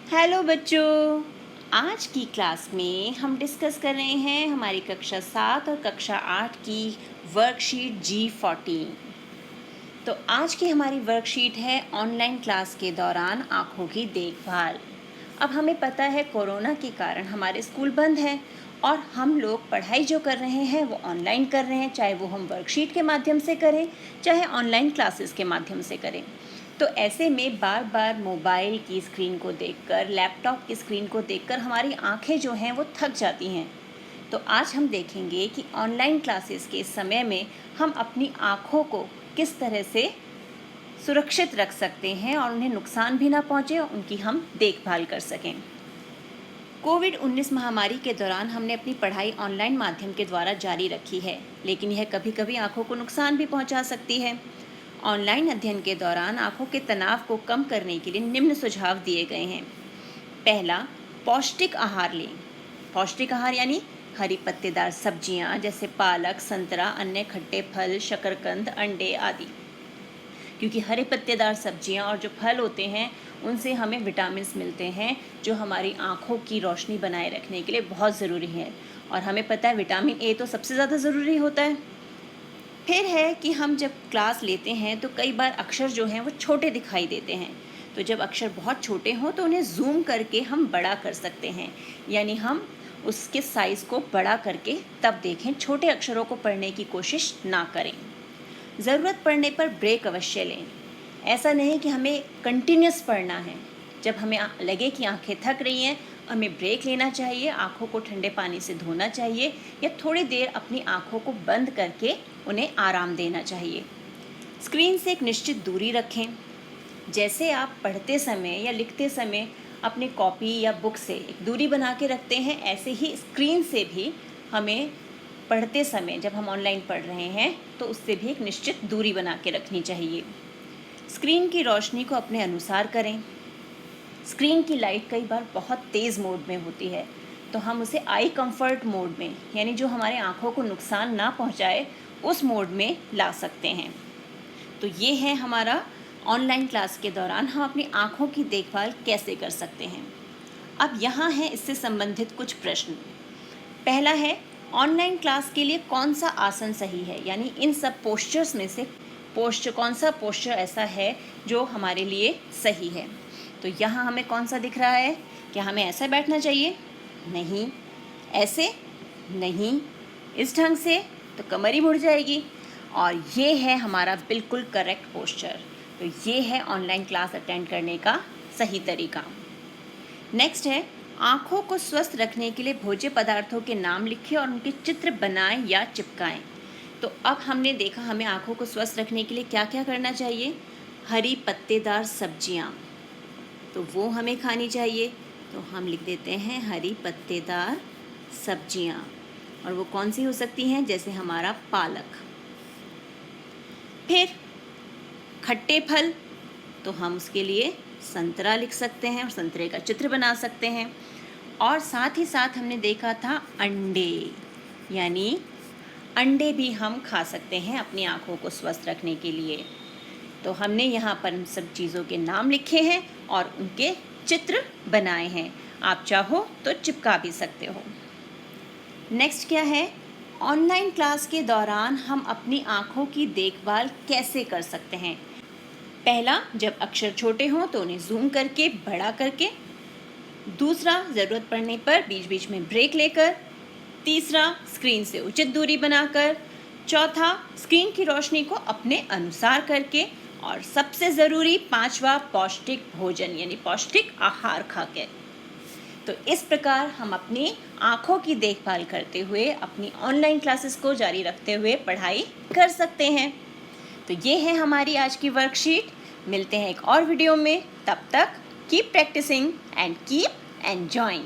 Hello बच्चों, आज की क्लास में हम डिस्कस कर रहे हैं हमारी कक्षा 7 और कक्षा 8 की वर्कशीट G14। तो आज की हमारी वर्कशीट है ऑनलाइन क्लास के दौरान आँखों की देखभाल। अब हमें पता है कोरोना के कारण हमारे स्कूल बंद हैं और हम लोग पढ़ाई जो कर रहे हैं वो ऑनलाइन कर रहे हैं, चाहे वो हम वर्कशीट के माध्यम से करें चाहे ऑनलाइन क्लासेस के माध्यम से करें। तो ऐसे में बार बार मोबाइल की स्क्रीन को देखकर, लैपटॉप की स्क्रीन को देखकर हमारी आँखें जो हैं वो थक जाती हैं। तो आज हम देखेंगे कि ऑनलाइन क्लासेस के समय में हम अपनी आँखों को किस तरह से सुरक्षित रख सकते हैं और उन्हें नुकसान भी ना पहुँचे, उनकी हम देखभाल कर सकें। कोविड-19 महामारी के दौरान हमने अपनी पढ़ाई ऑनलाइन माध्यम के द्वारा जारी रखी है, लेकिन यह कभी कभी आँखों को नुकसान भी पहुँचा सकती है। ऑनलाइन अध्ययन के दौरान आँखों के तनाव को कम करने के लिए निम्न सुझाव दिए गए हैं। पहला, पौष्टिक आहार लें। पौष्टिक आहार यानी हरी पत्तेदार सब्जियां जैसे पालक, संतरा, अन्य खट्टे फल, शकरकंद, अंडे आदि। क्योंकि हरे पत्तेदार सब्जियां और जो फल होते हैं उनसे हमें विटामिन्स मिलते हैं जो हमारी आँखों की रोशनी बनाए रखने के लिए बहुत ज़रूरी है। और हमें पता है विटामिन ए तो सबसे ज़्यादा ज़रूरी होता है। फिर है कि हम जब क्लास लेते हैं तो कई बार अक्षर जो हैं वो छोटे दिखाई देते हैं। तो जब अक्षर बहुत छोटे हों तो उन्हें जूम करके हम बड़ा कर सकते हैं, यानी हम उसके साइज़ को बड़ा करके तब देखें, छोटे अक्षरों को पढ़ने की कोशिश ना करें। ज़रूरत पड़ने पर ब्रेक अवश्य लें। ऐसा नहीं कि हमें कंटिन्यूस पढ़ना है। जब हमें लगे कि आँखें थक रही हैं, हमें ब्रेक लेना चाहिए, आँखों को ठंडे पानी से धोना चाहिए या थोड़ी देर अपनी आँखों को बंद करके उन्हें आराम देना चाहिए। स्क्रीन से एक निश्चित दूरी रखें। जैसे आप पढ़ते समय या लिखते समय अपने कॉपी या बुक से एक दूरी बना के रखते हैं, ऐसे ही स्क्रीन से भी हमें पढ़ते समय, जब हम ऑनलाइन पढ़ रहे हैं तो उससे भी एक निश्चित दूरी बना के रखनी चाहिए। स्क्रीन की रोशनी को अपने अनुसार करें। स्क्रीन की लाइट कई बार बहुत तेज़ मोड में होती है, तो हम उसे आई कंफर्ट मोड में, यानी जो हमारे आँखों को नुकसान ना पहुँचाए, उस मोड में ला सकते हैं। तो ये है हमारा ऑनलाइन क्लास के दौरान हम अपनी आँखों की देखभाल कैसे कर सकते हैं। अब यहाँ है इससे संबंधित कुछ प्रश्न। पहला है, ऑनलाइन क्लास के लिए कौन सा आसन सही है, यानी इन सब पोस्चर्स में से कौन सा पोस्चर ऐसा है जो हमारे लिए सही है। तो यहाँ हमें कौन सा दिख रहा है? क्या हमें ऐसा बैठना चाहिए? नहीं। ऐसे? नहीं। इस ढंग से तो कमर ही मुड़ जाएगी। और ये है हमारा बिल्कुल करेक्ट पोस्चर। तो ये है ऑनलाइन क्लास अटेंड करने का सही तरीका। नेक्स्ट है, आँखों को स्वस्थ रखने के लिए भोज्य पदार्थों के नाम लिखें और उनके चित्र बनाएं या चिपकाएं। तो अब हमने देखा हमें आँखों को स्वस्थ रखने के लिए क्या क्या करना चाहिए। हरी पत्तेदार सब्जियाँ, तो वो हमें खानी चाहिए। तो हम लिख देते हैं हरी पत्तेदार सब्जियाँ, और वो कौन सी हो सकती हैं? जैसे हमारा पालक। फिर खट्टे फल, तो हम उसके लिए संतरा लिख सकते हैं और संतरे का चित्र बना सकते हैं। और साथ ही साथ हमने देखा था अंडे, यानी अंडे भी हम खा सकते हैं अपनी आँखों को स्वस्थ रखने के लिए। तो हमने यहाँ पर इन सब चीज़ों के नाम लिखे हैं और उनके चित्र बनाए हैं। आप चाहो तो चिपका भी सकते हो। नेक्स्ट क्या है, ऑनलाइन क्लास के दौरान हम अपनी आँखों की देखभाल कैसे कर सकते हैं। पहला, जब अक्षर छोटे हों तो उन्हें जूम करके बड़ा करके। दूसरा, ज़रूरत पड़ने पर बीच बीच में ब्रेक लेकर। तीसरा, स्क्रीन से उचित दूरी बनाकर। चौथा, स्क्रीन की रोशनी को अपने अनुसार करके। और सबसे ज़रूरी पांचवा, पौष्टिक भोजन यानी पौष्टिक आहार खाकर। तो इस प्रकार हम अपनी आँखों की देखभाल करते हुए अपनी ऑनलाइन क्लासेस को जारी रखते हुए पढ़ाई कर सकते हैं। तो ये है हमारी आज की वर्कशीट। मिलते हैं एक और वीडियो में, तब तक keep practising and keep enjoying.